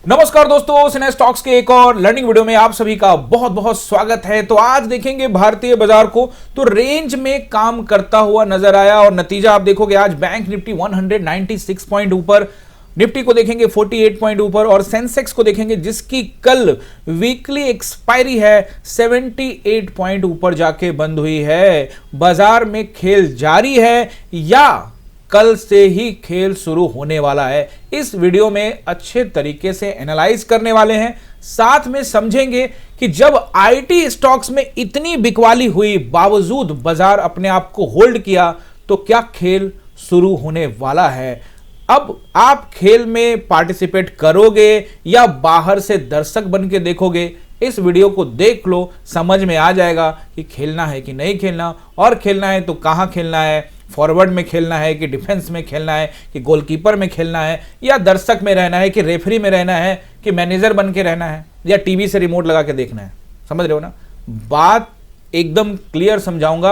नमस्कार दोस्तों, सिने स्टॉक्स के एक और लर्निंग वीडियो में आप सभी का बहुत बहुत स्वागत है। तो आज देखेंगे भारतीय बाजार को, तो रेंज में काम करता हुआ नजर आया और नतीजा आप देखोगे आज बैंक निफ्टी 196 पॉइंट ऊपर, निफ्टी को देखेंगे 48 पॉइंट ऊपर और सेंसेक्स को देखेंगे जिसकी कल वीकली एक्सपायरी है 78 पॉइंट ऊपर जाके बंद हुई है। बाजार में खेल जारी है या कल से ही खेल शुरू होने वाला है, इस वीडियो में अच्छे तरीके से एनालाइज करने वाले हैं। साथ में समझेंगे कि जब आईटी स्टॉक्स में इतनी बिकवाली हुई बावजूद बाजार अपने आप को होल्ड किया तो क्या खेल शुरू होने वाला है। अब आप खेल में पार्टिसिपेट करोगे या बाहर से दर्शक बन के देखोगे, इस वीडियो को देख लो, समझ में आ जाएगा कि खेलना है कि नहीं खेलना, और खेलना है तो कहां खेलना है, फॉरवर्ड में खेलना है कि डिफेंस में खेलना है कि गोलकीपर में खेलना है या दर्शक में रहना है कि रेफरी में रहना है कि मैनेजर बन के रहना है या टीवी से रिमोट लगा के देखना है। समझ रहे हो ना, बात एकदम क्लियर समझाऊंगा।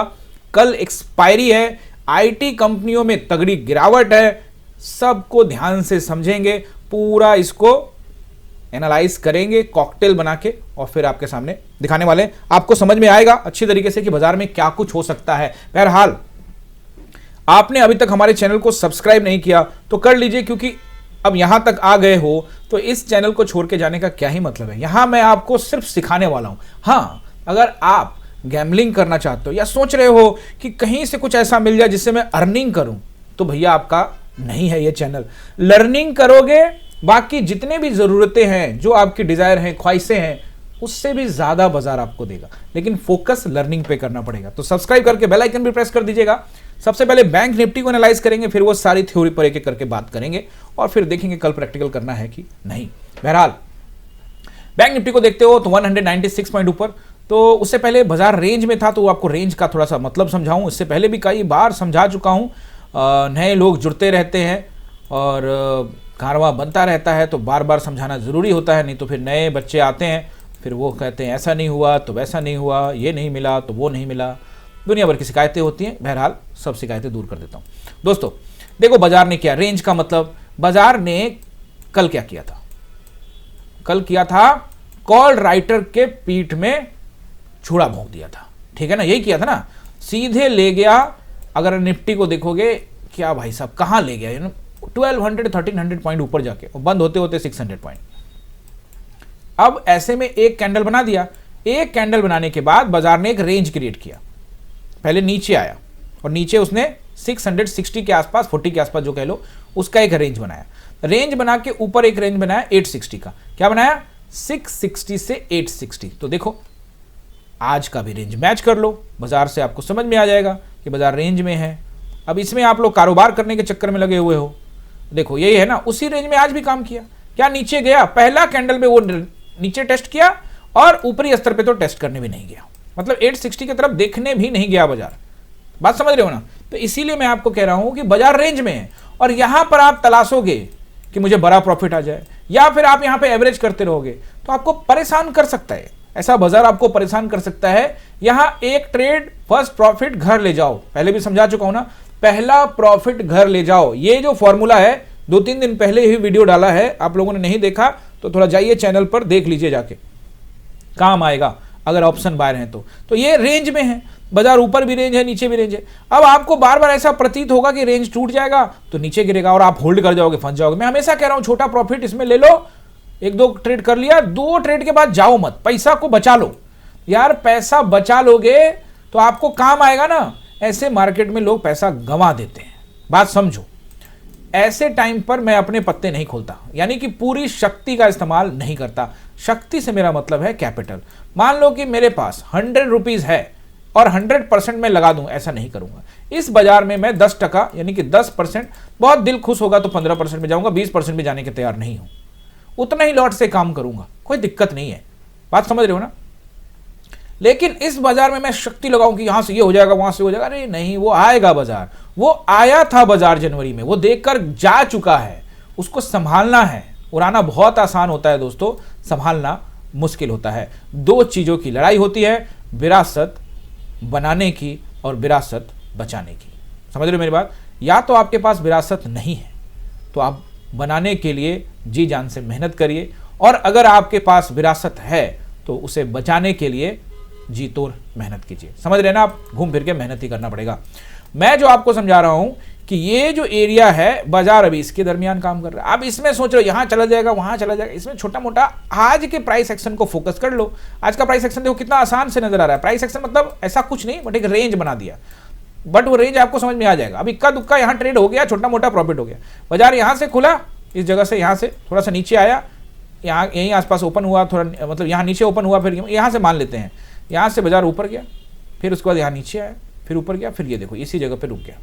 कल एक्सपायरी है, आईटी कंपनियों में तगड़ी गिरावट है, सबको ध्यान से समझेंगे, पूरा इसको एनालाइज करेंगे कॉकटेल बना के और फिर आपके सामने दिखाने वाले। आपको समझ में आएगा अच्छी तरीके से कि बाजार में क्या कुछ हो सकता है। बहरहाल आपने अभी तक हमारे चैनल को सब्सक्राइब नहीं किया तो कर लीजिए, क्योंकि अब यहां तक आ गए हो तो इस चैनल को छोड़ के जाने का क्या ही मतलब है। यहां मैं आपको सिर्फ सिखाने वाला हूं। हाँ, अगर आप गैम्बलिंग करना चाहते हो या सोच रहे हो कि कहीं से कुछ ऐसा मिल जाए जिससे मैं अर्निंग करूं, तो भैया आपका नहीं है ये चैनल। लर्निंग करोगे, बाकी जितने भी जरूरतें हैं, जो आपकी डिजायर हैं, ख्वाहिशें हैं, उससे भी ज्यादा बाजार आपको देगा, लेकिन फोकस लर्निंग पे करना पड़ेगा। तो सब्सक्राइब करके बेल आइकन भी प्रेस कर दीजिएगा। सबसे पहले बैंक निफ्टी को एनालाइज करेंगे, फिर वो सारी थ्योरी पर एक एक करके बात करेंगे और फिर देखेंगे कल प्रैक्टिकल करना है कि नहीं। बहरहाल बैंक निफ्टी को देखते हो तो 196 पॉइंट ऊपर। तो उससे पहले बाजार रेंज में था, तो आपको रेंज का थोड़ा सा मतलब समझाऊं। इससे पहले भी कई बार समझा चुका हूं। नए लोग जुड़ते रहते हैं और कारवां बनता रहता है, तो बार बार समझाना जरूरी होता है, नहीं तो फिर नए बच्चे आते हैं, फिर वो कहते हैं ऐसा नहीं हुआ तो वैसा नहीं हुआ, ये नहीं मिला तो वो नहीं मिला, दुनिया भर की शिकायतें होती हैं। बहरहाल सब शिकायतें दूर कर देता हूं। दोस्तों देखो, बाजार ने क्या, रेंज का मतलब, बाजार ने कल क्या किया था, कल किया था कॉल राइटर के पीठ में छुरा भोंक दिया था। ठीक है ना, यही किया था ना, सीधे ले गया। अगर निफ्टी को देखोगे, क्या भाई साहब कहां ले गया, 1200 1300 पॉइंट ऊपर जाके और बंद होते होते 600 पॉइंट। अब ऐसे में एक कैंडल बना दिया। एक कैंडल बनाने के बाद बाजार ने एक रेंज क्रिएट किया। पहले नीचे आया और नीचे उसने 660 के आसपास, 40 के आसपास जो कह लो, उसका एक रेंज बनाया। रेंज बना के ऊपर एक रेंज बनाया 860 का। क्या बनाया, 660 से 860। तो देखो आज का भी रेंज मैच कर लो, बाजार से आपको समझ में आ जाएगा कि बाजार रेंज में है। अब इसमें आप लोग कारोबार करने के चक्कर में लगे हुए हो। देखो यही है ना, उसी रेंज में आज भी काम किया। क्या नीचे गया, पहला कैंडल में वो नीचे टेस्ट किया और ऊपरी स्तर पे तो टेस्ट करने भी नहीं गया, मतलब 860 की तरफ देखने भी नहीं गया बाजार। बात समझ रहे हो ना। तो इसीलिए मैं आपको कह रहा हूं कि बाजार रेंज में है और यहां पर आप तलाशोगे कि मुझे बड़ा प्रॉफिट आ जाए, या फिर आप यहां पे एवरेज करते रहोगे, तो आपको परेशान कर सकता है। ऐसा बाजार आपको परेशान कर सकता है। यहां एक ट्रेड फर्स्ट प्रॉफिट घर ले जाओ, पहले भी समझा चुका हूं ना, पहला प्रॉफिट घर ले जाओ। ये जो फॉर्मूला है 2-3 दिन पहले ही वीडियो डाला है, आप लोगों ने नहीं देखा तो थोड़ा जाइए चैनल पर देख लीजिए जाके, काम आएगा अगर ऑप्शन बायर हैं तो ये रेंज में है, बाजार ऊपर भी रेंज है, नीचे भी रेंज है। अब आपको बार बार ऐसा प्रतीत होगा कि रेंज टूट जाएगा तो नीचे गिरेगा और आप होल्ड कर जाओगे, फंस जाओगे। मैं हमेशा कह रहा हूं छोटा प्रॉफिट इसमें ले लो, 1-2 ट्रेड कर लिया, 2 ट्रेड के बाद जाओ मत, पैसा को बचा लो यार। पैसा बचा लोगे तो आपको काम आएगा ना। ऐसे मार्केट में लोग पैसा गंवा देते हैं, बात समझो। ऐसे टाइम पर मैं अपने पत्ते नहीं खोलता, यानी कि पूरी शक्ति का इस्तेमाल नहीं करता। शक्ति से मेरा मतलब है कैपिटल। मान लो कि मेरे पास 100 रुपीज है और 100% मैं लगा दूं, ऐसा नहीं करूंगा। इस बाजार में मैं 10% यानी कि 10%, बहुत दिल खुश होगा तो 15% में जाऊंगा, 20% में जाने के तैयार नहीं हूं। उतना ही लॉट से काम करूंगा, कोई दिक्कत नहीं है। बात समझ रहे हो ना। लेकिन इस बाजार में मैं शक्ति लगाऊं कि यहां से ये हो जाएगा, वहां से हो जाएगा, अरे नहीं, वो आएगा बाजार। वो आया था बाजार जनवरी में, वो देखकर जा चुका है, उसको संभालना है। उड़ाना बहुत आसान होता है दोस्तों, संभालना मुश्किल होता है। 2 चीजों की लड़ाई होती है, विरासत बनाने की और विरासत बचाने की। समझ रहे हो मेरी बात। या तो आपके पास विरासत नहीं है तो आप बनाने के लिए जी जान से मेहनत करिए और अगर आपके पास विरासत है तो उसे बचाने के लिए जी तोड़ मेहनत कीजिए। समझ रहे ना आप, घूम फिर के मेहनत ही करना पड़ेगा। मैं जो आपको समझा रहा हूं कि ये जो एरिया है बाजार अभी इसके दरमियान काम कर रहा है। आप इसमें सोच रहे हो यहां चला जाएगा वहां चला जाएगा, इसमें छोटा मोटा आज के प्राइस एक्शन को फोकस कर लो। आज का प्राइस एक्शन देखो कितना आसान से नजर आ रहा है। प्राइस एक्शन मतलब ऐसा कुछ नहीं, बट एक रेंज बना दिया, बट वो रेंज आपको समझ में आ जाएगा। अब इक्का दुक्का यहां ट्रेड हो गया, छोटा मोटा प्रॉफिट हो गया। बाजार यहां से खुला, इस जगह से यहां से थोड़ा सा नीचे आया, यहाँ यहीं आसपास ओपन हुआ, थोड़ा मतलब यहाँ नीचे ओपन हुआ, फिर यहाँ से मान लेते हैं यहाँ से बाजार ऊपर गया, फिर उसके बाद यहाँ नीचे आया, फिर ऊपर गया, फिर ये देखो इसी जगह पे रुक गया।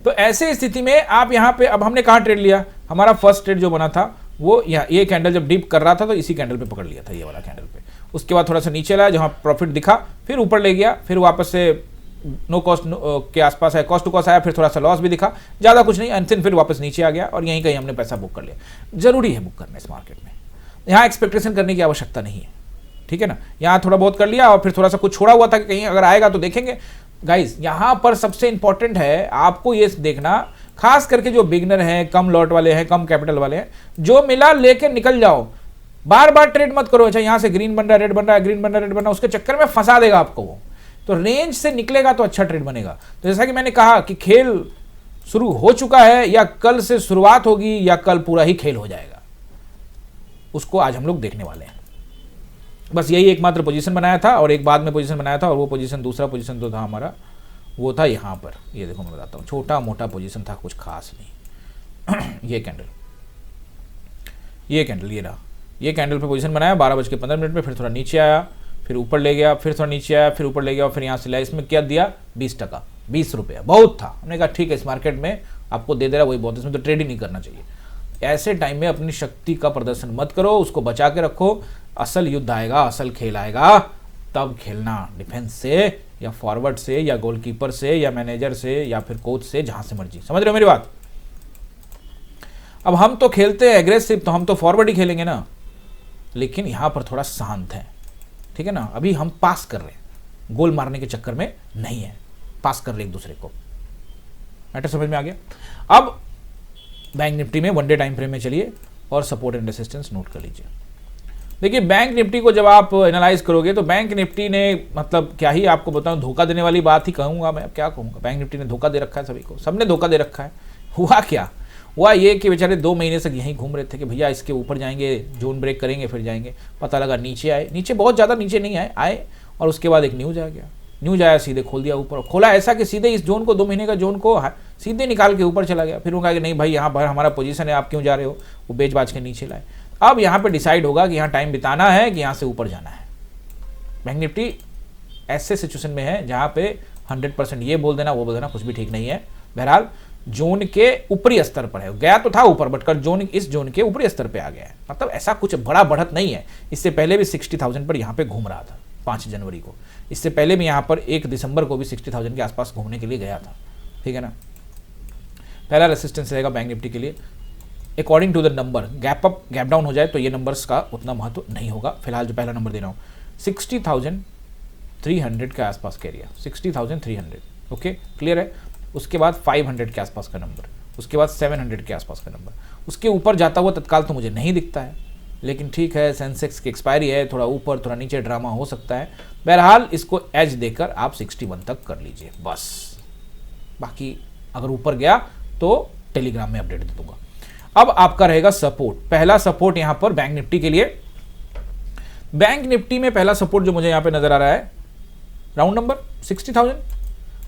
तो ऐसे स्थिति में आप यहाँ पे, अब हमने कहाँ ट्रेड लिया, हमारा फर्स्ट ट्रेड जो बना था वो यहाँ, ये कैंडल जब डिप कर रहा था तो इसी कैंडल पे पकड़ लिया था, ये वाला कैंडल पे। उसके बाद थोड़ा सा नीचे लाया, जहाँ प्रॉफिट दिखा, फिर ऊपर ले गया, फिर वापस से नो कॉस्ट के आसपास है, कॉस्ट टू कॉस्ट आया, फिर थोड़ा सा लॉस भी दिखा, ज़्यादा कुछ नहीं, अंतिम फिर वापस नीचे आ गया और यहीं कहीं हमने पैसा बुक कर लिया। जरूरी है बुक करना इस मार्केट में, यहाँ एक्सपेक्टेशन करने की आवश्यकता नहीं है, ठीक है ना। यहाँ थोड़ा बहुत कर लिया और फिर थोड़ा सा कुछ छोड़ा हुआ था कि कहीं अगर आएगा तो देखेंगे। गाइस यहाँ पर सबसे इंपॉर्टेंट है आपको ये देखना, खास करके जो बिगनर हैं, कम लॉट वाले हैं, कम कैपिटल वाले हैं, जो मिला लेके निकल जाओ, बार बार ट्रेड मत करो। अच्छा यहाँ से ग्रीन बन रहा है, रेड बन रहा है, ग्रीन बन रहा है, रेड बन रहा है, उसके चक्कर में फंसा देगा आपको वो। तो रेंज से निकलेगा तो अच्छा ट्रेड बनेगा। तो जैसा कि मैंने कहा कि खेल शुरू हो चुका है, या कल से शुरुआत होगी, या कल पूरा ही खेल हो जाएगा, उसको आज हम लोग देखने वाले हैं। बस यही एकमात्र पोजीशन बनाया था और एक बाद में पोजीशन बनाया था, और वो पोजीशन, दूसरा पोजीशन तो था हमारा, वो था यहाँ पर। ये देखो मैं बताता हूँ, छोटा मोटा पोजीशन था, कुछ खास नहीं। ये कैंडल, ये कैंडल, ये रहा, ये कैंडल पे पोजीशन बनाया 12:15 में, फिर थोड़ा नीचे आया, फिर ऊपर ले गया, फिर थोड़ा नीचे आया, फिर ऊपर ले गया, और फिर यहाँ से लाया। इसमें क्या दिया, 20%, 20 रुपया, बहुत था। हमने कहा ठीक है, इस मार्केट में आपको दे दे रहा वही बहुत, इसमें तो ट्रेड ही नहीं करना चाहिए। ऐसे टाइम में अपनी शक्ति का प्रदर्शन मत करो, उसको बचा के रखो। असल युद्ध आएगा, असल खेल आएगा, तब खेलना, डिफेंस से या फॉरवर्ड से या गोलकीपर से या मैनेजर से या फिर कोच से, जहां से मर्जी। समझ रहे हो मेरी बात। अब हम तो खेलते हैं एग्रेसिव, तो हम तो फॉरवर्ड ही खेलेंगे ना, लेकिन यहां पर थोड़ा शांत है, ठीक है ना। अभी हम पास कर रहे हैं, गोल मारने के चक्कर में नहीं है, पास कर रहे एक दूसरे को। मैटर समझ में आ गया। अब बैंक निफ्टी में वन डे टाइम फ्रेम में चलिए और सपोर्ट एंड रेजिस्टेंस नोट कर लीजिए। देखिए बैंक निफ्टी को जब आप एनालाइज करोगे तो बैंक निफ्टी ने, मतलब क्या ही आपको बताऊं, धोखा देने वाली बात ही कहूंगा मैं, अब क्या कहूंगा। बैंक निफ्टी ने धोखा दे रखा है सभी को, सबने धोखा दे रखा है। हुआ क्या, हुआ ये कि बेचारे 2 महीने से यहीं घूम रहे थे कि भैया इसके ऊपर जाएंगे, जोन ब्रेक करेंगे, फिर जाएंगे। पता लगा नीचे आए, नीचे बहुत ज़्यादा नीचे नहीं आए, और उसके बाद एक न्यूज़ आ गया, न्यूज़ आया, सीधे खोल दिया ऊपर। खोला ऐसा कि सीधे इस जोन को, 2 महीने का जोन को सीधे निकाल के ऊपर चला गया। फिर वो कहा कि नहीं भाई यहाँ पर हमारा पोजीशन है, आप क्यों जा रहे हो, वो बेच बाज के नीचे लाए। अब यहाँ पे डिसाइड होगा कि यहाँ टाइम बिताना है कि यहाँ से ऊपर जाना है। बैंक निफ्टी ऐसे सिचुएशन में है जहाँ पे 100% ये बोल देना वो बोल देना कुछ भी ठीक नहीं है। बहरहाल जोन के ऊपरी स्तर पर है, गया तो था ऊपर, बट कर जोन, इस जोन के ऊपरी स्तर पे आ गया है। मतलब ऐसा कुछ बड़ा बढ़त नहीं है। इससे पहले भी 60,000 पर यहाँ पे घूम रहा था 5 जनवरी को, इससे पहले भी यहाँ पर 1 दिसंबर को भी 60,000 के आसपास घूमने के लिए गया था, ठीक है ना। पहला रेसिस्टेंस रहेगा बैंक निफ्टी के लिए according to the number. Gap up gap down हो जाए तो ये नंबर्स का उतना महत्व नहीं होगा। फिलहाल जो पहला नंबर दे रहा हूँ 60,300 के आसपास का एरिया, 60,300, ओके क्लियर है। उसके बाद 500 के आसपास का नंबर, उसके बाद 700 के आसपास का नंबर। उसके ऊपर जाता हुआ तत्काल तो मुझे नहीं दिखता है, लेकिन ठीक है, सेंसेक्स की एक्सपायरी है, थोड़ा ऊपर थोड़ा नीचे ड्रामा हो सकता है। बहरहाल इसको एज देकर आप 61 तक कर लीजिए बस। बाकी अगर ऊपर गया तो टेलीग्राम में अपडेट दे दूंगा। अब आपका रहेगा सपोर्ट। पहला सपोर्ट यहां पर बैंक निफ्टी के लिए, बैंक निफ्टी में पहला सपोर्ट जो मुझे यहां पे नजर आ रहा है, राउंड नंबर 60,000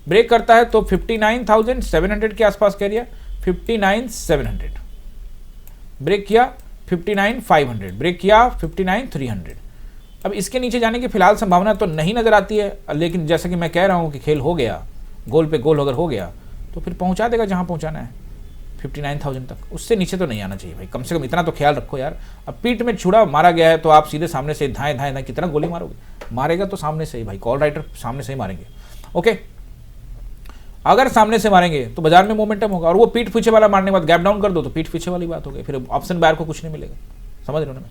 ब्रेक करता है तो 59,700 के आसपास का एरिया, 59,700 ब्रेक किया, 59,500 ब्रेक किया, 59,300। अब इसके नीचे जाने की फिलहाल संभावना तो नहीं नजर आती है, लेकिन जैसा कि मैं कह रहा हूं कि खेल हो गया, गोल पे गोल अगर हो गया तो फिर पहुंचा देगा जहां पहुंचाना है, 59,000 तक। उससे नीचे तो नहीं आना चाहिए भाई, कम से कम इतना तो ख्याल रखो यार। अब पीठ में छुड़ा मारा गया है तो आप सीधे सामने से धाएं धाएं धाएं कितना गोली मारोगे, मारेगा तो सामने से ही भाई, कॉल राइटर सामने से ही मारेंगे, ओके। अगर सामने से मारेंगे तो बाजार में मोमेंटम होगा, और वो पीठ पीछे वाला मारने के बाद गैप डाउन कर दो तो पीठ पीछे वाली बात हो गई, फिर ऑप्शन बायर को कुछ नहीं मिलेगा, समझ रहे हो ना।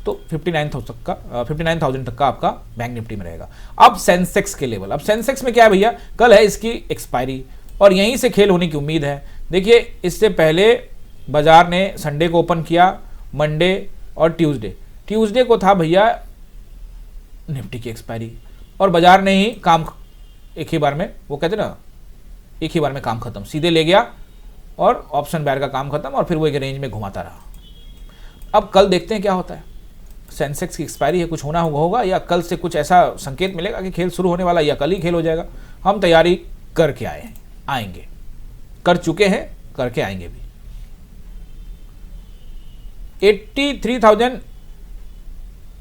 तो 59,000 तक का आपका बैंक निफ्टी में रहेगा। अब सेंसेक्स के लेवल, अब सेंसेक्स में क्या है भैया, कल है इसकी एक्सपायरी और यहीं से खेल होने की उम्मीद है। देखिए इससे पहले बाजार ने संडे को ओपन किया, मंडे और ट्यूसडे को था भैया निफ्टी की एक्सपायरी, और बाजार ने ही काम एक ही बार में, वो कहते ना एक ही बार में काम खत्म, सीधे ले गया और ऑप्शन बायर का काम खत्म, और फिर वो एक रेंज में घुमाता रहा। अब कल देखते हैं क्या होता है। सेंसेक्स की एक्सपायरी है, कुछ होना होगा, या कल से कुछ ऐसा संकेत मिलेगा कि खेल शुरू होने वाला, या कल ही खेल हो जाएगा। हम तैयारी करके आएंगे, कर चुके हैं, करके आएंगे भी। 83,000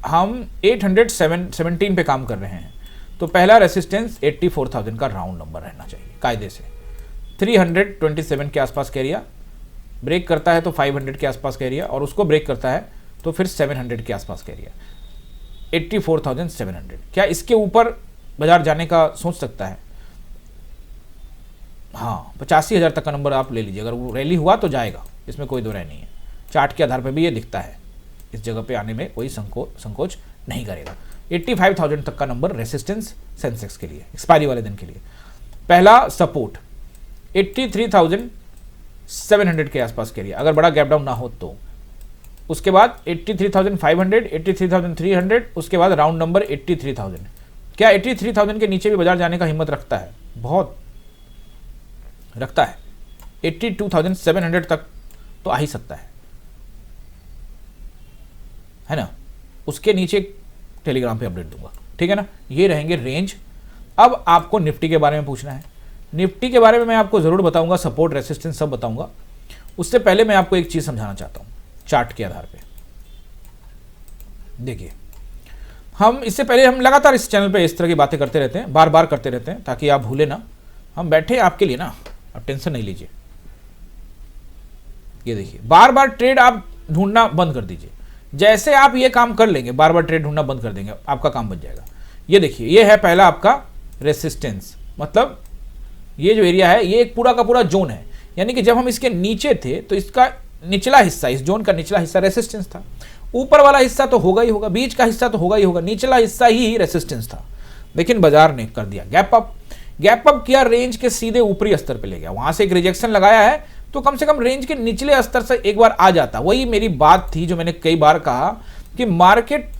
हम 817 पे काम कर रहे हैं, तो पहला रेसिस्टेंस 84,000 का राउंड नंबर रहना चाहिए कायदे से। 327 के आसपास का एरिया ब्रेक करता है तो 500 के आसपास का एरिया, और उसको ब्रेक करता है तो फिर 700 के आसपास का एरिया। 84,700, क्या इसके ऊपर बाजार जाने का सोच सकता है? हाँ, 85,000 तक का नंबर आप ले लीजिए, अगर वो रैली हुआ तो जाएगा, इसमें कोई दो राय नहीं है। चार्ट के आधार पर भी ये दिखता है, इस जगह पे आने में कोई संकोच नहीं करेगा। 85,000 तक का नंबर रेसिस्टेंस सेंसेक्स के लिए एक्सपायरी वाले दिन के लिए। पहला सपोर्ट 83,700 के आसपास के एरिया, अगर बड़ा गैप डाउन ना हो तो। उसके बाद 83,500, 83,300, उसके बाद राउंड नंबर 83,000। क्या 83,000 के नीचे भी बाजार जाने का हिम्मत रखता है? बहुत रखता है। 82,700 तक तो आ ही सकता है ना? उसके नीचे टेलीग्राम पे अपडेट दूंगा, ठीक है ना? ये रहेंगे रेंज। अब आपको निफ्टी के बारे में पूछना है। निफ्टी के बारे में मैं आपको जरूर बताऊंगा, सपोर्ट रेसिस्टेंस सब बताऊंगा। उससे पहले मैं आपको एक चीज समझाना चाहता हूं चार्ट के आधार पे। देखिए, हम इससे पहले हम लगातार इस चैनल पे इस तरह की बातें करते रहते हैं, बार बार करते रहते हैं, ताकि आप भूले ना। हम बैठे आपके लिए ना, आप टेंशन नहीं लीजिए। ये देखिए, बार बार ट्रेड आप ढूंढना बंद कर दीजिए। जैसे आप ये काम कर लेंगे, बार बार ट्रेड ढूंढना बंद कर देंगे, आपका काम बन जाएगा। ये देखिए, ये है पहला आपका रेसिस्टेंस, मतलब ये जो एरिया है ये एक पूरा का पूरा जोन है। यानी कि जब हम इसके नीचे थे तो इसका निचला हिस्सा, इस जोन का निचला हिस्सा रेसिस्टेंस था। ऊपर वाला हिस्सा तो होगा ही होगा, बीच का हिस्सा तो होगा ही होगा, निचला हिस्सा ही रेसिस्टेंस था। लेकिन बाजार ने कर दिया गैप अप किया, रेंज के सीधे ऊपरी स्तर पे ले गया। वहां से एक रिजेक्शन लगाया है तो कम से कम रेंज के निचले स्तर से एक बार आ जाता। वही मेरी बात थी जो मैंने कई बार कहा कि मार्केट,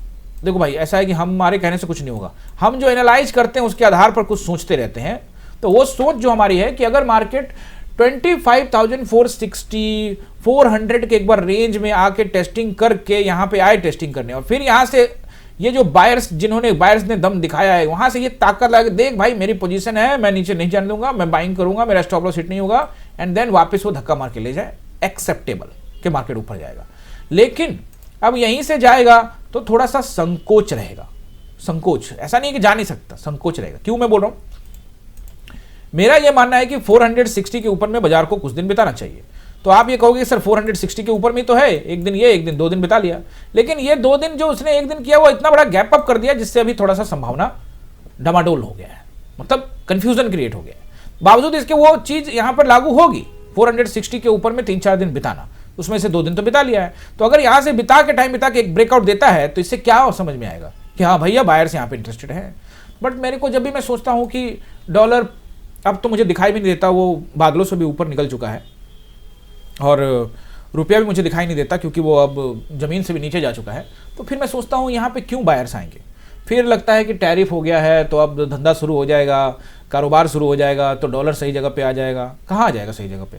देखो भाई, ऐसा है कि हमारे कहने से कुछ नहीं होगा। हम जो एनालाइज करते हैं उसके आधार पर कुछ सोचते रहते हैं। तो वो सोच जो हमारी है कि अगर मार्केट 25,460 400 के एक बार रेंज में आके टेस्टिंग करके यहां पे आए टेस्टिंग करने, और फिर यहां से ये जो बायर्स ने दम दिखाया है, वहां से ये ताकत लगा, देख भाई मेरी पोजीशन है, मैं नीचे नहीं जाने दूंगा, मैं बाइंग करूंगा, मेरा स्टॉप लॉस हिट नहीं होगा, एंड देन वापस वो धक्का मार के ले जाए, एक्सेप्टेबल कि मार्केट ऊपर जाएगा। लेकिन अब यहीं से जाएगा तो थोड़ा सा संकोच रहेगा। संकोच, ऐसा नहीं है कि जा नहीं सकता, संकोच रहेगा। क्यों मैं बोल रहा हूं? मेरा यह मानना है कि 460 के ऊपर में बाजार को कुछ दिन बिताना चाहिए। तो आप ये कहोगे सर 460 के ऊपर में तो है, एक दिन ये, एक दिन 2 दिन बिता लिया, लेकिन ये 2 दिन जो उसने एक दिन किया वो इतना बड़ा गैप अप कर दिया जिससे अभी थोड़ा सा संभावना डमाडोल हो गया है, मतलब कंफ्यूजन क्रिएट हो गया है। बावजूद इसके वो चीज यहां पर लागू होगी, 460 के ऊपर में 3-4 दिन बिताना, उसमें से 2 दिन तो बिता लिया है। तो अगर यहां से बिता के एक ब्रेकआउट देता है तो इससे क्या समझ में आएगा कि हाँ भैया बायर्स यहां पे इंटरेस्टेड है। बट मेरे को जब भी मैं सोचता हूं कि डॉलर अब तो मुझे दिखाई भी नहीं देता, वो बादलों से भी ऊपर निकल चुका है, और रुपया भी मुझे दिखाई नहीं देता क्योंकि वो अब ज़मीन से भी नीचे जा चुका है। तो फिर मैं सोचता हूँ यहाँ पे क्यों बायर्स आएंगे। फिर लगता है कि टैरिफ हो गया है तो अब धंधा शुरू हो जाएगा, कारोबार शुरू हो जाएगा, तो डॉलर सही जगह पे आ जाएगा। कहाँ आ जाएगा सही जगह पे?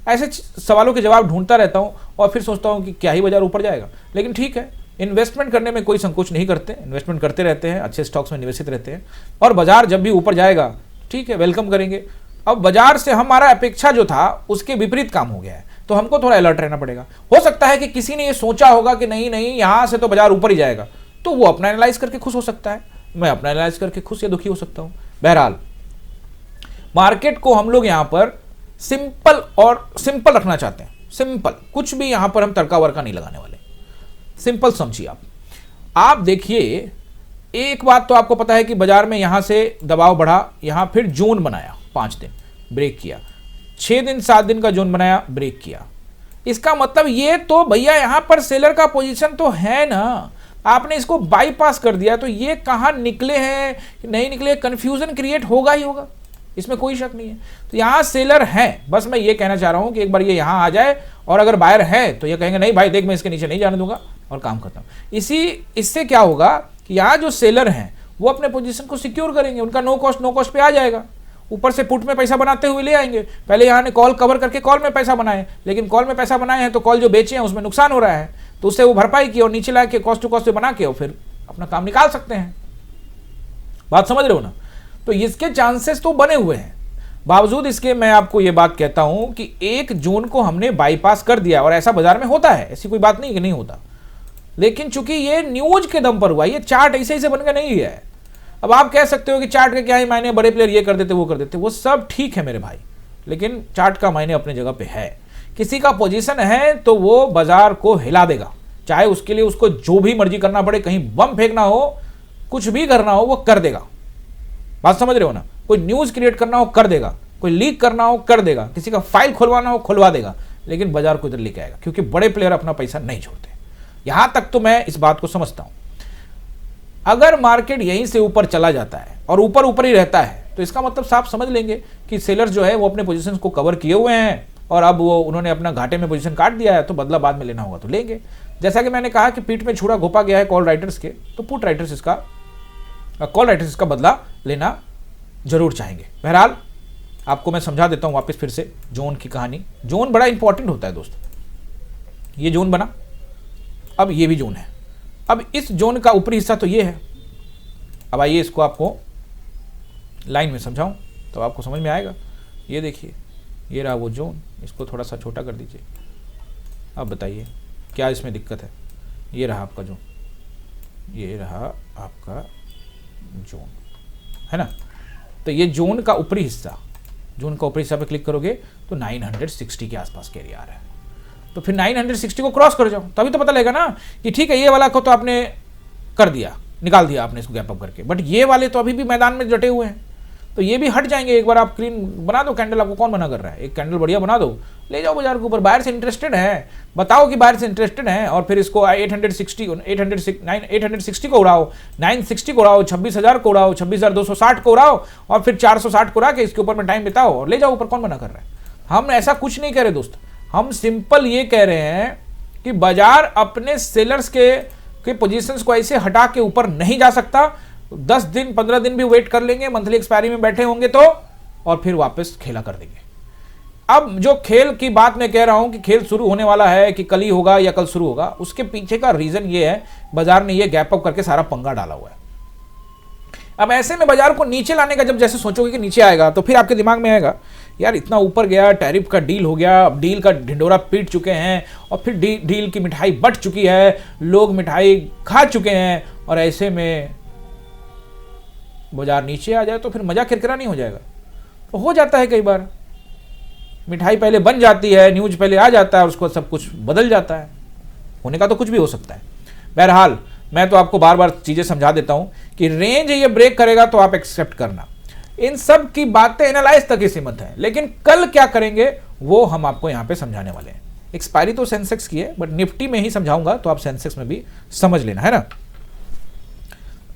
ऐसे सवालों के जवाब ढूंढता रहता हूँ और फिर सोचता हूँ कि क्या ही बाजार ऊपर जाएगा। लेकिन ठीक है, इन्वेस्टमेंट करने में कोई संकोच नहीं करते, इन्वेस्टमेंट करते रहते हैं, अच्छे स्टॉक्स में निवेशित रहते हैं, और बाजार जब भी ऊपर जाएगा ठीक है, वेलकम करेंगे। अब बाजार से हमारा अपेक्षा जो था उसके विपरीत काम हो गया है, तो हमको थोड़ा अलर्ट रहना पड़ेगा। हो सकता है कि किसी ने ये सोचा होगा कि नहीं नहीं यहां से तो बाजार ऊपर ही जाएगा, तो वो अपना एनालाइज करके खुश हो सकता है, मैं अपना एनालाइज करके खुश या दुखी हो सकता हूं। बहरहाल मार्केट को हम लोग यहां पर सिंपल रखना चाहते हैं, सिंपल, कुछ भी यहां पर हम तड़का वड़का नहीं लगाने वाले, सिंपल समझिए आप देखिए। एक बात तो आपको पता है कि बाजार में यहां से दबाव बढ़ा, यहां फिर जोन बनाया, 5 दिन ब्रेक किया, 6 दिन 7 दिन का जोन बनाया, ब्रेक किया। इसका मतलब ये तो भैया यहां पर सेलर का पोजीशन तो है ना, आपने इसको बाईपास कर दिया, तो ये कहां निकले हैं नहीं निकले, कंफ्यूजन क्रिएट होगा ही होगा। इसमें कोई शक नहीं है। तो यहाँ सेलर हैं, बस मैं ये कहना चाह रहा हूँ कि एक बार ये यहाँ आ जाए और अगर बायर है तो ये कहेंगे नहीं भाई देख मैं इसके नीचे नहीं जाने दूंगा और काम करता हूँ। इससे क्या होगा कि यहाँ जो सेलर हैं वो अपने पोजीशन को सिक्योर करेंगे, उनका नो कॉस्ट पे आ जाएगा। ऊपर से पुट में पैसा बनाते हुए ले आएंगे। पहले यहाँ ने कॉल कवर करके कॉल में पैसा बनाए, लेकिन कॉल में पैसा बनाए हैं तो कॉल जो बेचे हैं उसमें नुकसान हो रहा है, तो उससे वो भरपाई की और नीचे ला के कॉस्ट टू कॉस्ट पे बना के और फिर अपना काम निकाल सकते हैं। बात समझ रहे हो ना? तो इसके चांसेस तो बने हुए हैं। बावजूद इसके मैं आपको ये बात कहता हूं कि 1 जून को हमने बाईपास कर दिया और ऐसा बाजार में होता है, ऐसी कोई बात नहीं कि नहीं होता। लेकिन चूंकि ये न्यूज के दम पर हुआ, ये चार्ट ऐसे ऐसे बनकर नहीं है। अब आप कह सकते हो कि चार्ट के क्या ही मायने, बड़े प्लेयर ये कर देते वो कर देते, वो सब ठीक है मेरे भाई, लेकिन चार्ट का मायने अपने जगह पे है। किसी का पोजीशन है तो वो बाजार को हिला देगा, चाहे उसके लिए उसको जो भी मर्जी करना पड़े, कहीं बम फेंकना हो, कुछ भी करना हो वो कर देगा। बात समझ रहे हो ना? कोई न्यूज क्रिएट करना हो कर देगा, कोई लीक करना हो कर देगा, किसी का फाइल खुलवाना हो खुलवा देगा, लेकिन बाजार को इधर लेके आएगा, क्योंकि बड़े प्लेयर अपना पैसा नहीं छोड़ते। यहां तक तो मैं इस बात को समझता हूं। अगर मार्केट यहीं से ऊपर चला जाता है और ऊपर ऊपर ही रहता है तो इसका मतलब साफ समझ लेंगे कि सेलर्स जो है वो अपने पोजीशंस को कवर किए हुए हैं और अब वो उन्होंने अपना घाटे में पोजीशन काट दिया है, तो बदला बाद में लेना होगा तो लेंगे। जैसा कि मैंने कहा कि पीठ में छुरा घोपा गया है कॉल राइटर्स के, तो पुट राइटर्स इसका कॉल राइटर्स इसका बदला लेना जरूर चाहेंगे। बहरहाल आपको मैं समझा देता हूं वापस फिर से जोन की कहानी। जोन बड़ा इंपॉर्टेंट होता है दोस्त। ये जोन बना, अब ये भी जोन है। अब इस जोन का ऊपरी हिस्सा तो ये है। अब आइए इसको आपको लाइन में समझाऊं तो आपको समझ में आएगा। ये देखिए, ये रहा वो जोन, इसको थोड़ा सा छोटा कर दीजिए। अब बताइए क्या इसमें दिक्कत है? ये रहा आपका जोन, ये रहा आपका जोन, है ना? तो ये जोन का ऊपरी हिस्सा, जोन का ऊपरी हिस्सा पे क्लिक करोगे तो 960 के आसपास का एरिया आ रहा है। तो फिर 960 को क्रॉस कर जाओ, तभी तो पता लगेगा ना कि ठीक है ये वाला को तो आपने कर दिया, निकाल दिया आपने इसको गैप अप करके, बट ये वाले तो अभी भी मैदान में डटे हुए हैं, तो ये भी हट जाएंगे। एक बार आप क्लीन बना दो कैंडल, आपको कौन मना कर रहा है? एक कैंडल बढ़िया बना दो, ले जाओ बाजार के ऊपर। बायर से इंटरेस्टेड है, बताओ कि बायर से इंटरेस्टेड है, और फिर इसको 860 को उड़ाओ, 960 को उड़ाओ, 26,000 को उड़ाओ, 26,260 को उड़ाओ, और फिर 460 को उड़ा के इसके ऊपर में टाइम बिताओ और ले जाओ ऊपर। कौन मना कर रहा है? हम ऐसा कुछ नहीं कह रहे दोस्त, हम सिंपल ये कह रहे हैं कि बाजार अपने सेलर्स के पोजीशंस को ऐसे हटा के ऊपर नहीं जा सकता। 10 दिन 15 दिन भी वेट कर लेंगे, मंथली एक्सपायरी में बैठे होंगे तो, और फिर वापस खेला कर देंगे। अब जो खेल की बात मैं कह रहा हूं कि खेल शुरू होने वाला है, कि कल ही होगा या कल शुरू होगा, उसके पीछे का रीजन ये है, बाजार ने ये गैप अप करके सारा पंगा डाला हुआ है। अब ऐसे में बाजार को नीचे लाने का जब जैसे सोचोगे कि नीचे आएगा, तो फिर आपके दिमाग में आएगा यार इतना ऊपर गया, टैरिफ का डील हो गया, अब डील का ढिंडोरा पीट चुके हैं, और फिर डील की मिठाई बट चुकी है, लोग मिठाई खा चुके हैं, और ऐसे में बाजार नीचे आ जाए तो फिर मजा किरकिरा नहीं हो जाएगा? तो हो जाता है कई बार, मिठाई पहले बन जाती है, न्यूज पहले आ जाता है, उसको सब कुछ बदल जाता है। होने का तो कुछ भी हो सकता है। बहरहाल मैं तो आपको बार बार चीजें समझा देता हूं कि रेंज ये ब्रेक करेगा तो आप एक्सेप्ट करना। इन सब की बातें एनालाइज तक ही सीमित है, लेकिन कल क्या करेंगे वो हम आपको यहां पे समझाने वाले हैं। एक्सपायरी तो सेंसेक्स की है, बट निफ्टी में ही समझाऊंगा, तो आप सेंसेक्स में भी समझ लेना, है ना?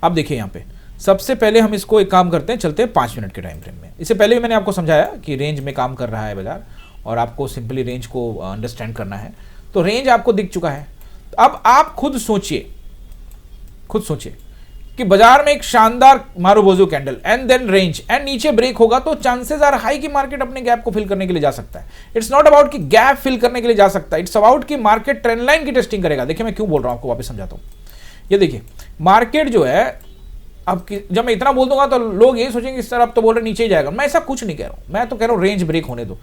अब देखिए यहां पे सबसे पहले हम इसको एक काम करते हैं, चलते हैं 5 मिनट के टाइम फ्रेम में। इससे पहले भी मैंने आपको समझाया कि रेंज में काम कर रहा है बाजार, और आपको सिंपली रेंज को अंडरस्टैंड करना है। तो रेंज आपको दिख चुका है। अब आप खुद सोचिए कि बाजार में एक शानदार marubozu candle and then range and नीचे ब्रेक होगा, तो चांसेस आर हाई कि मार्केट अपने गैप को फिल करने के लिए जा सकता है। इट्स नॉट अबाउट कि गैप फिल करने के लिए जा सकता है, इट्स अबाउट कि मार्केट ट्रेंड लाइन की टेस्टिंग करेगा। देखिए मैं क्यों बोल रहा हूं, आपको वापस समझाता हूं। ये देखिए मार्केट जो है, अब जब मैं इतना बोल दूंगा तो लोग ये सोचेंगे इस तरफ तो बोल रहे नीचे ही जाएगा। मैं ऐसा कुछ नहीं कह रहा हूं, मैं तो कह रहा हूं रेंज ब्रेक होने दो।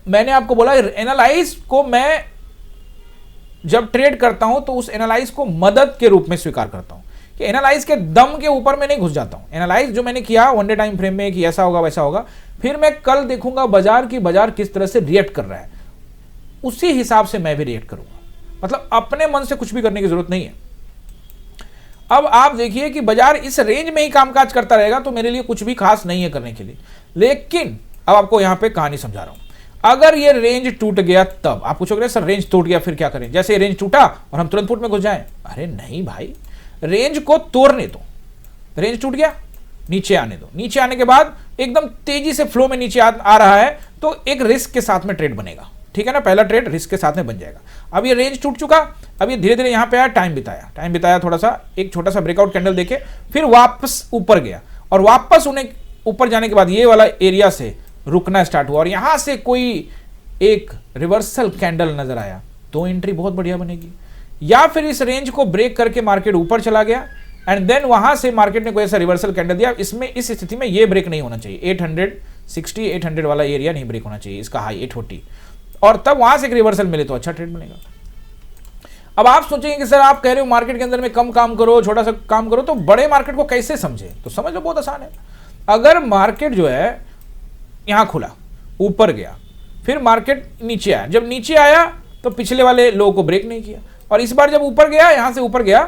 मैंने आपको बोला एनालाइज को मैं जब ट्रेड करता हूं तो उस एनालाइज को मदद के रूप में स्वीकार करता हूं, कि एनालाइज के दम के ऊपर मैं नहीं घुस जाता हूं। एनालाइज जो मैंने किया वन डे टाइम फ्रेम में कि ऐसा होगा वैसा होगा, फिर मैं कल देखूंगा बाजार किस तरह से रिएक्ट कर रहा है, उसी हिसाब से मैं भी रिएक्ट करूंगा। मतलब अपने मन से कुछ भी करने की जरूरत नहीं है। अब आप देखिए कि बाजार इस रेंज में ही कामकाज करता रहेगा तो मेरे लिए कुछ भी खास नहीं है करने के लिए। लेकिन अब आपको यहां पे कहानी समझा रहा हूं। अगर ये रेंज टूट गया, तब आप पूछोगे सर रेंज टूट गया फिर क्या करें? जैसे रेंज टूटा और हम तुरंत पुट में घुस जाएं? अरे नहीं भाई, रेंज को तोड़ने दो। रेंज टूट गया, नीचे आने दो। नीचे आने के बाद एकदम तेजी से फ्लो में नीचे आ रहा है, तो एक रिस्क के साथ में ट्रेड बनेगा, ठीक है ना। पहला ट्रेड रिस्क के साथ में बन जाएगा। अब ये रेंज टूट चुका, अब ये धीरे धीरे यहां पे आया, टाइम बिताया थोड़ा सा, एक छोटा सा ब्रेकआउट कैंडल देके फिर वापस ऊपर गया, और वापस उन्हें ऊपर जाने के बाद ये वाला एरिया से रुकना स्टार्ट हुआ, और यहां से कोई एक रिवर्सल कैंडल नजर आया तो एंट्री बहुत बढ़िया बनेगी। या फिर इस रेंज को ब्रेक करके मार्केट ऊपर चला गया एंड देन वहां से मार्केट ने कोई ऐसा रिवर्सल कैंडल दिया। इसमें इस स्थिति में ये ब्रेक नहीं होना चाहिए, 860 800 वाला एरिया नहीं ब्रेक होना चाहिए, इसका हाई 840, और तब वहां से एक रिवर्सल मिले तो अच्छा ट्रेड बनेगा। अब आप सोचेंगे कि सर आप कह रहे हो मार्केट के अंदर में कम काम करो, छोटा सा काम करो, तो बड़े मार्केट को कैसे समझे? तो समझ लो, बहुत आसान है। अगर मार्केट जो है यहां खुला, ऊपर गया, फिर मार्केट नीचे आया, जब नीचे आया तो पिछले वाले लो को ब्रेक नहीं किया, और इस बार जब ऊपर गया, यहां से ऊपर गया,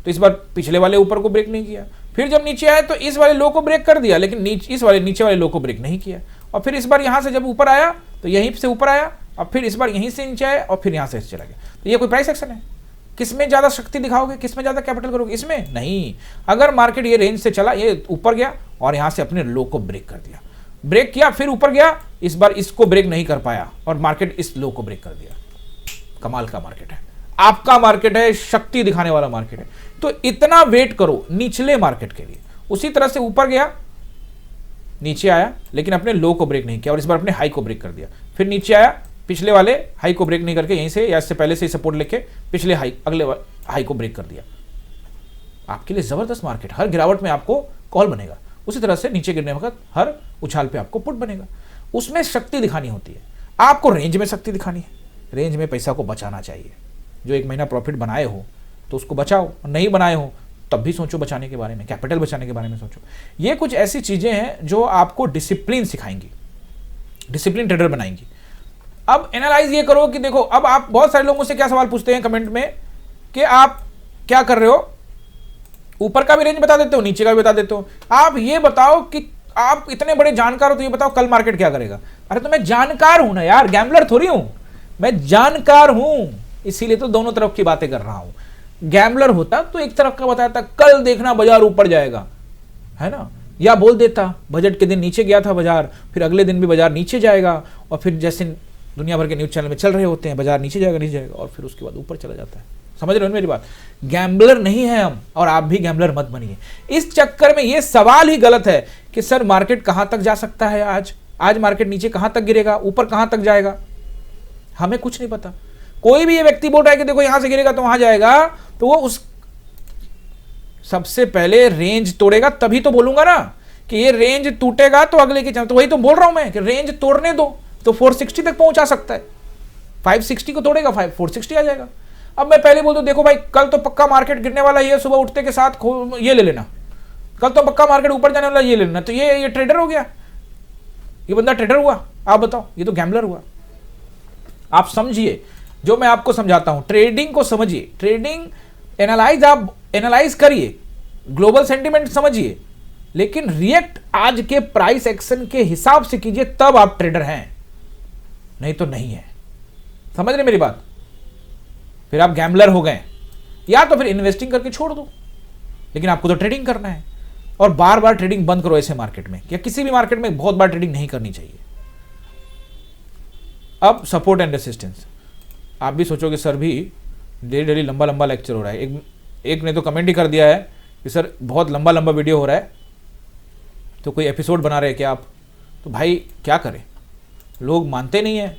तो इस बार पिछले वाले ऊपर को ब्रेक नहीं किया, फिर जब नीचे आया तो इस वाले लो को ब्रेक कर दिया, लेकिन इस वाले नीचे वाले लो को ब्रेक नहीं किया, और फिर इस बार यहां से जब ऊपर आया तो यहीं से ऊपर आया, और फिर इस बार यहीं से नीचे आया, और फिर यहां से चला गया। तो ये कोई प्राइस एक्शन है? किसमें ज्यादा शक्ति दिखाओगे, किसमें ज्यादा कैपिटल करोगे? इसमें नहीं। अगर मार्केट ये रेंज से चला, ये ऊपर गया और यहां से अपने लो को ब्रेक कर दिया, ब्रेक किया, फिर ऊपर गया, इस बार इसको ब्रेक नहीं कर पाया और मार्केट इस लो को ब्रेक कर दिया, कमाल का मार्केट है, आपका मार्केट है, शक्ति दिखाने वाला मार्केट है। तो इतना वेट करो निचले मार्केट के लिए। उसी तरह से ऊपर गया, नीचे आया, लेकिन अपने लो को ब्रेक नहीं किया, और इस बार अपने हाई को ब्रेक कर दिया, फिर नीचे आया, पिछले वाले हाई को ब्रेक नहीं करके यहीं से या इससे पहले से सपोर्ट लेके पिछले हाई, अगले हाई को ब्रेक कर दिया। आपके लिए जबरदस्त मार्केट, हर गिरावट में आपको कॉल बनेगा, उसी तरह से नीचे गिरने वक्त हर उछाल पे आपको पुट बनेगा। उसमें शक्ति दिखानी होती है, आपको रेंज में शक्ति दिखानी है। रेंज में पैसा को बचाना चाहिए। जो एक महीना प्रॉफिट बनाए हो तो उसको बचाओ, और नहीं बनाए हो तब भी सोचो बचाने के बारे में, कैपिटल बचाने के बारे में सोचो। ये कुछ ऐसी चीजें हैं जो आपको डिसिप्लिन सिखाएंगी, डिसिप्लिन ट्रेडर बनाएंगी। अब एनालाइज ये करो कि देखो, अब आप बहुत सारे लोगों से क्या सवाल पूछते हैं कमेंट में कि आप क्या कर रहे हो, ऊपर का भी रेंज बता देते हो, नीचे का भी बता देते हो। आप ये बताओ कि आप इतने बड़े जानकार हो तो ये बताओ कल मार्केट क्या करेगा। अरे तो मैं जानकार हूं ना यार, गैम्बलर थोड़ी हूं, मैं जानकार हूं, इसीलिए तो दोनों तरफ की बातें कर रहा हूं। गैम्बलर होता तो एक तरफ का बताता, कल देखना बाजार ऊपर जाएगा, है ना, या बोल देता बजट के दिन नीचे गया था बाजार, फिर अगले दिन भी बाजार नीचे जाएगा, और फिर जैसे दुनिया भर के न्यूज चैनल में चल रहे होते हैं बाजार नीचे जाएगा, और फिर उसके बाद ऊपर चला जाता है। समझ रहे हो मेरी बात? गैम्बलर नहीं है हम, और आप भी गैम्बलर मत बनिए। इस चक्कर में ये सवाल ही गलत है कि सर मार्केट कहां तक जा सकता है, आज मार्केट नीचे कहां तक गिरेगा, ऊपर कहां तक जाएगा, हमें कुछ नहीं पता। कोई भी ये व्यक्ति बोल रहा है कि देखो यहां से गिरेगा तो वहां जाएगा, तो वो उस सबसे पहले रेंज तोड़ेगा, तभी तो बोलूंगा ना कि ये रेंज टूटेगा तो अगले की चल। तो वही तो बोल रहा हूं मैं कि रेंज तोड़ने दो, तो 460 तक पहुंचा सकता है, 560 को तोड़ेगा, 460 आ जाएगा। अब मैं पहले बोल दूं देखो भाई कल तो पक्का मार्केट गिरने वाला है, सुबह उठते के साथ ये ले लेना, कल तो पक्का मार्केट ऊपर जाने वाला, ये ले लेना, तो ये ट्रेडर हो गया, ये बंदा ट्रेडर हुआ? आप बताओ, ये तो गैम्बलर हुआ। आप समझिए जो मैं आपको समझाता हूं, ट्रेडिंग को समझिए, ट्रेडिंग आप एनालाइज करिए, ग्लोबल सेंटीमेंट समझिए, लेकिन रिएक्ट आज के प्राइस एक्शन के हिसाब से कीजिए, तब आप ट्रेडर हैं, नहीं तो नहीं है। समझ रहे मेरी बात? फिर आप गैम्बलर हो गए, या तो फिर इन्वेस्टिंग करके छोड़ दो, लेकिन आपको तो ट्रेडिंग करना है, और बार बार ट्रेडिंग बंद करो ऐसे मार्केट में, या किसी भी मार्केट में बहुत बार ट्रेडिंग नहीं करनी चाहिए। अब सपोर्ट एंड रेसिस्टेंस, आप भी सोचोगे सर भी डेली लंबा लंबा लेक्चर हो रहा है, एक ने तो कमेंट ही कर दिया है कि सर बहुत लंबा लंबा वीडियो हो रहा है, तो कोई एपिसोड बना रहे हैं क्या आप? तो भाई क्या करें, लोग मानते नहीं हैं,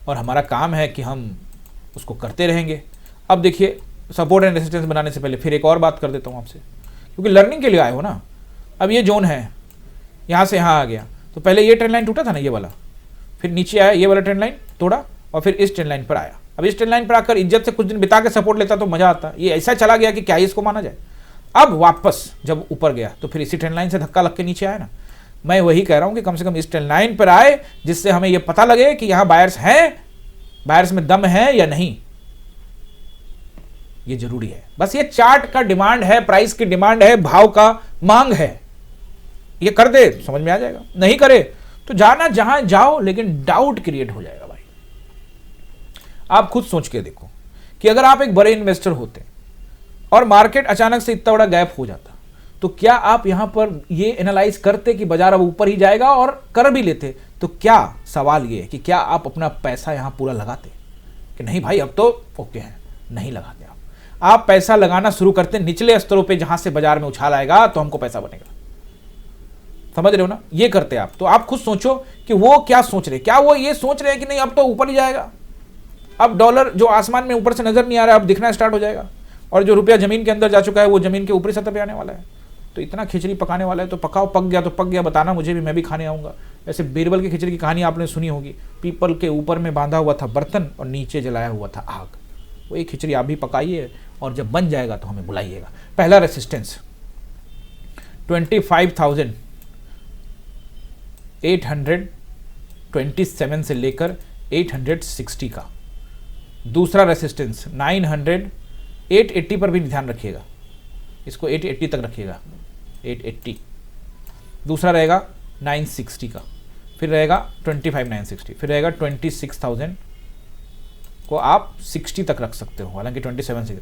और हमारा काम है कि हम उसको करते रहेंगे। अब देखिए, सपोर्ट एंड रेसिस्टेंस बनाने से पहले फिर एक और बात कर देता हूँ आपसे, क्योंकि लर्निंग के लिए आए हो ना। अब ये जोन है, यहाँ से यहाँ आ गया, तो पहले ये ट्रेंड लाइन टूटा था ना, ये वाला, फिर नीचे आया, ये वाला ट्रेंड लाइन तोड़ा, और फिर इस ट्रेंड लाइन पर आया। अब इस ट्रेंड लाइन पर आकर इज्जत से कुछ दिन बिता के सपोर्ट लेता तो मजा आता, ये ऐसा चला गया कि क्या इसको माना जाए। अब वापस जब ऊपर गया तो फिर इसी ट्रेंड लाइन से धक्का लग के नीचे आया ना। मैं वही कह रहा हूं कि कम से कम इस ट्रेंड लाइन पर आए, जिससे हमें यह पता लगे कि यहां बायर्स हैं, बायर्स में दम है या नहीं, ये जरूरी है। बस ये चार्ट का डिमांड है, प्राइस की डिमांड है, भाव का मांग है, ये कर दे समझ में आ जाएगा, नहीं करे तो जाना जहां जाओ, लेकिन डाउट क्रिएट हो जाएगा। भाई आप खुद सोच के देखो कि अगर आप एक बड़े इन्वेस्टर होते और मार्केट अचानक से इतना बड़ा गैप हो जाता, तो क्या आप यहां पर ये एनालाइज करते कि बाजार अब ऊपर ही जाएगा, और कर भी लेते तो क्या सवाल ये है कि क्या आप अपना पैसा यहां पूरा लगाते कि नहीं भाई अब तो ओके है, नहीं लगाते। आप पैसा लगाना शुरू करते निचले स्तरों पे जहां से बाजार में उछाल आएगा तो हमको पैसा बनेगा, समझ रहे हो ना, ये करते आप। तो आप खुद सोचो कि वो क्या सोच रहे, क्या वो ये सोच रहे हैं कि नहीं अब तो ऊपर ही जाएगा, अब डॉलर जो आसमान में ऊपर से नजर नहीं आ रहा है अब दिखना स्टार्ट हो जाएगा, और जो रुपया जमीन के अंदर जा चुका है वो जमीन के ऊपरी सतह पे आने वाला है, तो इतना खिचड़ी पकाने वाला है तो पकाओ, पक गया तो पक गया, बताना मुझे भी, मैं भी खाने आऊंगा। ऐसे बीरबल की खिचड़ी की कहानी आपने सुनी होगी, पीपल के ऊपर में बांधा हुआ था बर्तन और नीचे जलाया हुआ था आग, वही खिचड़ी आप भी पकाइए और जब बन जाएगा तो हमें बुलाइएगा। पहला रेसिस्टेंस 25,827 से लेकर 860 का, दूसरा रेसिस्टेंस 880 पर भी ध्यान रखिएगा, इसको 880 तक रखिएगा, 880। दूसरा रहेगा 960 का, फिर रहेगा 25,960, फिर रहेगा 26,000 को आप 60 तक रख सकते हो, हालांकि 27 से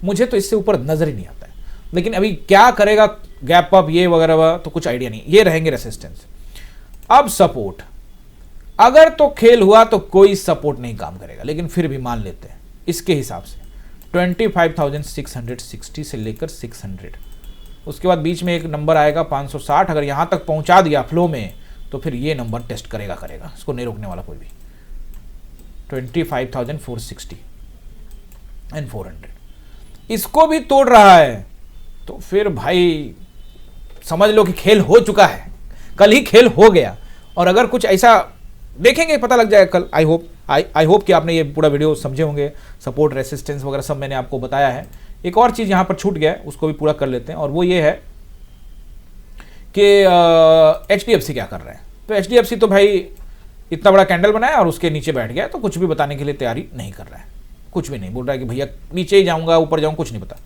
मुझे तो इससे ऊपर नजर ही नहीं आता है, लेकिन अभी क्या करेगा गैप अप ये वगैरह तो कुछ आइडिया नहीं। ये रहेंगे रेसिस्टेंस। अब सपोर्ट, अगर तो खेल हुआ तो कोई सपोर्ट नहीं काम करेगा, लेकिन फिर भी मान लेते हैं इसके हिसाब से 25,660 से लेकर 600, उसके बाद बीच में एक नंबर आएगा 560, अगर यहां तक पहुंचा दिया फ्लो में तो फिर ये नंबर टेस्ट करेगा, इसको नहीं रोकने वाला कोई भी। 25,460 एंड 400 इसको भी तोड़ रहा है तो फिर भाई समझ लो कि खेल हो चुका है, कल ही खेल हो गया। और अगर कुछ ऐसा देखेंगे पता लग जाएगा कल, आई होप कि आपने ये पूरा वीडियो समझे होंगे, सपोर्ट रेसिस्टेंस वगैरह सब मैंने आपको बताया है। एक और चीज़ यहाँ पर छूट गया है उसको भी पूरा कर लेते हैं, और वो ये है कि HDFC क्या कर रहे हैं। तो HDFC तो भाई इतना बड़ा कैंडल बनाया और उसके नीचे बैठ गया, तो कुछ भी बताने के लिए तैयारी नहीं कर रहा है, कुछ भी नहीं बोल रहा है कि भैया नीचे ही जाऊंगा ऊपर जाऊंगा, कुछ नहीं पता।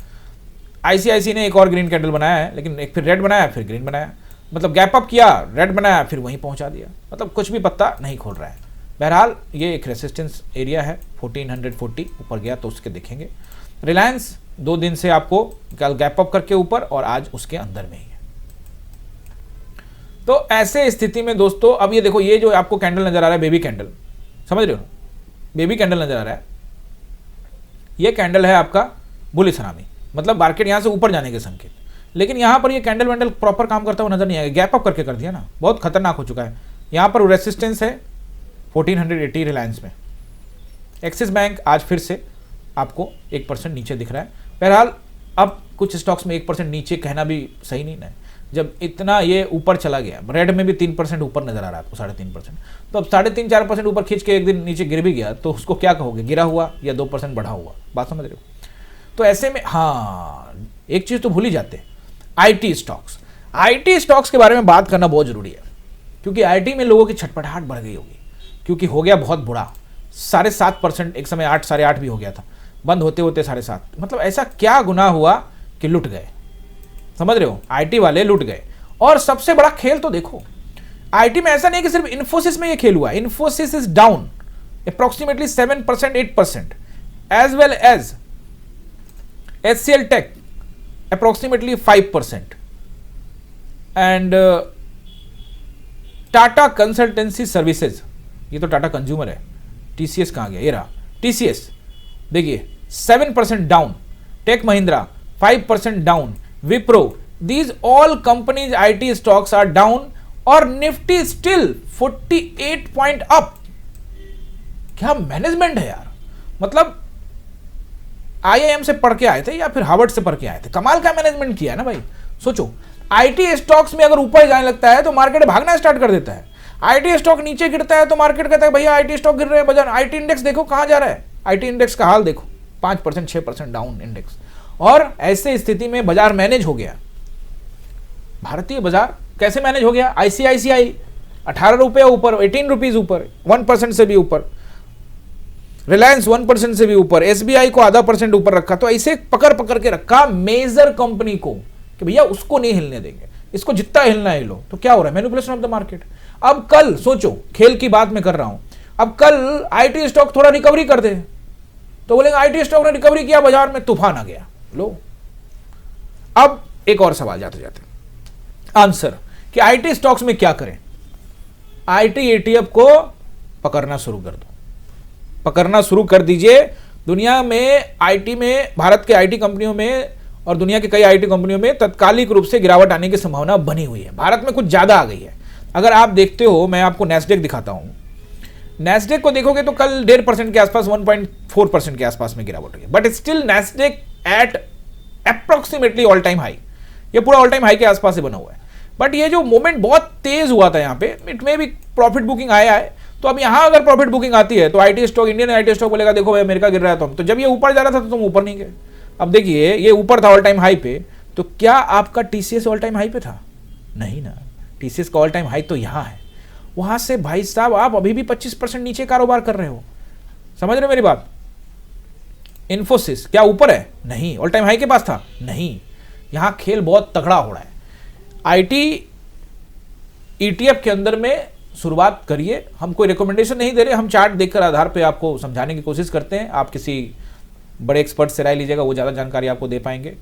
ICICI ने एक और ग्रीन कैंडल बनाया है, लेकिन एक फिर रेड बनाया फिर ग्रीन बनाया, मतलब गैप अप किया, रेड बनाया फिर वहीं पहुंचा दिया, मतलब कुछ भी पत्ता नहीं खोल रहा है। बहरहाल ये एक रेसिस्टेंस एरिया है 1440, ऊपर गया तो उसके देखेंगे। रिलायंस 2 दिन से आपको कल गैप अप करके ऊपर और आज उसके अंदर में ही है। तो ऐसे स्थिति में दोस्तों अब ये देखो, ये जो आपको कैंडल नजर आ रहा है बेबी कैंडल, समझ रहे हो, बेबी कैंडल नजर आ रहा है, ये कैंडल है आपका बुलिश हरामी, मतलब मार्केट यहां से ऊपर जाने के संकेत। लेकिन यहां पर ये कैंडल वैंडल प्रॉपर काम करता हुआ नजर नहीं आएगा, गैप अप करके कर दिया ना, बहुत खतरनाक हो चुका है। यहां पर रेसिस्टेंस है 1480 रिलायंस में। एक्सिस बैंक आज फिर से आपको 1% नीचे दिख रहा है। बहरहाल अब कुछ स्टॉक्स में 1% नीचे कहना भी सही नहीं है, जब इतना ये ऊपर चला गया, रेड में भी 3% ऊपर नजर आ रहा है आपको, 3.5%, तो अब 3.5-4% ऊपर खींच के एक दिन नीचे गिर भी गया तो उसको क्या कहोगे, गिरा हुआ या 2% बढ़ा हुआ, बात समझ रहे हो। तो ऐसे में हाँ एक चीज तो भूल ही जाते, IT स्टॉक्स के बारे में बात करना बहुत जरूरी है, क्योंकि IT में लोगों की छटपटाहट बढ़ गई होगी, क्योंकि हो गया बहुत बुरा, 7.5%, एक समय 8, 8.5 भी हो गया था, बंद होते होते 7.5, मतलब ऐसा क्या गुनाह हुआ कि लुट गए, समझ रहे हो, IT वाले लुट गए। और सबसे बड़ा खेल तो देखो, IT में ऐसा नहीं कि सिर्फ इन्फोसिस में ये खेल हुआ, Infosys is down approximately 7%, 8%, as well as HCL Tech approximately 5%, and Tata consultancy services, ये तो टाटा कंज्यूमर है, TCS कहाँ गया, ये रहा TCS, देखिए 7% down, tech Mahindra 5% down, Wipro, these all companies IT stocks are down, और निफ्टी स्टिल 48 पॉइंट अप। क्या मैनेजमेंट है यार, मतलब IIM से पढ़ के आए थे या फिर हार्वर्ड से पढ़ के आए थे, कमाल का मैनेजमेंट किया है ना भाई। सोचो IT स्टॉक्स में अगर ऊपर जाने लगता है तो मार्केट भागना स्टार्ट कर देता है, IT स्टॉक नीचे गिरता है तो मार्केट कहता है भैया IT स्टॉक गिर रहे हैं, बाजार IT इंडेक्स देखो कहां जा रहा है, IT इंडेक्स का हाल देखो, 5%, 6% डाउन इंडेक्स। और ऐसे स्थिति में बाजार मैनेज हो गया, भारतीय बाजार कैसे मैनेज हो गया, ICICI 18 रुपये ऊपर, 18 रुपीज ऊपर, 1% से भी ऊपर, रिलायंस 1% से भी ऊपर, SBI को आधा % ऊपर रखा। तो ऐसे पकड़ के रखा मेजर कंपनी को कि भैया उसको नहीं हिलने देंगे, इसको जितना हिलना है हिलो। तो क्या हो रहा है, मैनिपुलेशन ऑफ द मार्केट। अब कल सोचो, खेल की बात मैं कर रहा हूं, अब कल IT स्टॉक थोड़ा रिकवरी कर दे तो बोलेंगे IT स्टॉक ने रिकवरी किया, बाजार में तूफान आ गया, लो। अब एक और सवाल जाते जाते, आंसर कि आईटी स्टॉक्स में क्या करें। आईटी एटीएफ को पकड़ना शुरू कर दो, पकड़ना शुरू कर दीजिए। दुनिया में आईटी में, भारत के आईटी कंपनियों में और दुनिया के कई आईटी कंपनियों में तात्कालिक रूप से गिरावट आने की संभावना बनी हुई है। भारत में कुछ ज्यादा आ गई है। अगर आप देखते हो, मैं आपको नेस्डेक दिखाता हूं। नेस्डेक को देखोगे तो कल 1.5% के आसपास, 1.4% के आसपास में गिरावट हुई, but still Nasdaq at approximately all time high. ये पूरा ऑल टाइम हाई के आसपास से बना हुआ है। बट ये जो मोमेंट बहुत तेज हुआ था यहाँ पे, इट में भी प्रॉफिट बुकिंग आया है। तो अब यहाँ अगर प्रॉफिट बुकिंग आती है तो IT stock, Indian IT stock बोलेगा देखो भाई अमेरिका गिर रहा है, तो जब ये ऊपर जा रहा था तो तुम ऊपर नहीं गए। अब देखिए ये ऊपर था ऑल टाइम हाई पे, तो क्या आपका टीसीएस ऑल टाइम हाई पे था? नहीं ना, टीसीएस का ऑल टाइम हाई तो यहाँ है। वहां से भाई साहब आप अभी भी 25% नीचे कारोबार कर रहे हो। समझ रहे हो मेरी बात? इन्फोसिस क्या ऊपर है? नहीं। ऑल टाइम हाई के पास था? नहीं। यहां खेल बहुत तगड़ा हो रहा है। आईटी ईटीएफ के अंदर में शुरुआत करिए। हम कोई रिकमेंडेशन नहीं दे रहे, हम चार्ट देखकर आधार पे आपको समझाने की कोशिश करते हैं। आप किसी बड़े एक्सपर्ट से राय लीजिएगा, वो ज़्यादा जानकारी आपको दे पाएंगे।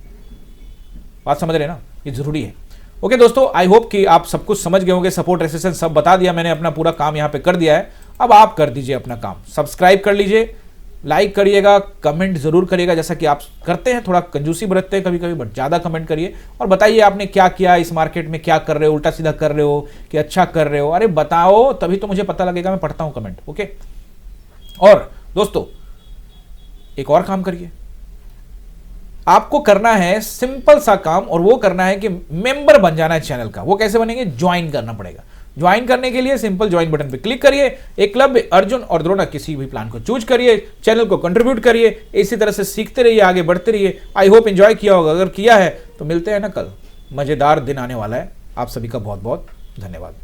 बात समझ रहे हैं ना? ये जरूरी है। ओके दोस्तों, आई होप कि आप सब कुछ समझ गए होंगे। सपोर्ट रेजिस्टेंस सब बता दिया मैंने, अपना पूरा काम यहाँ पे कर दिया है। अब आप कर दीजिए अपना काम, सब्सक्राइब कर लीजिए, लाइक करिएगा, कमेंट जरूर करिएगा जैसा कि आप करते हैं। थोड़ा कंजूसी बरतते हैं कभी कभी, बट ज़्यादा कमेंट करिए और बताइए आपने क्या किया, इस मार्केट में क्या कर रहे हो, उल्टा सीधा कर रहे हो कि अच्छा कर रहे हो। अरे बताओ, तभी तो मुझे पता लगेगा, मैं पढ़ता हूँ कमेंट। ओके। और दोस्तों एक और काम करिए, आपको करना है सिंपल सा काम, और वो करना है कि मेंबर बन जाना है चैनल का। वो कैसे बनेंगे? ज्वाइन करना पड़ेगा। ज्वाइन करने के लिए सिंपल ज्वाइन बटन पे क्लिक करिए, एकलव्य, अर्जुन और द्रोणक किसी भी प्लान को चूज करिए, चैनल को कंट्रीब्यूट करिए, इसी तरह से सीखते रहिए, आगे बढ़ते रहिए। आई होप एंजॉय किया होगा। अगर किया है तो मिलते हैं ना कल, मजेदार दिन आने वाला है। आप सभी का बहुत बहुत धन्यवाद।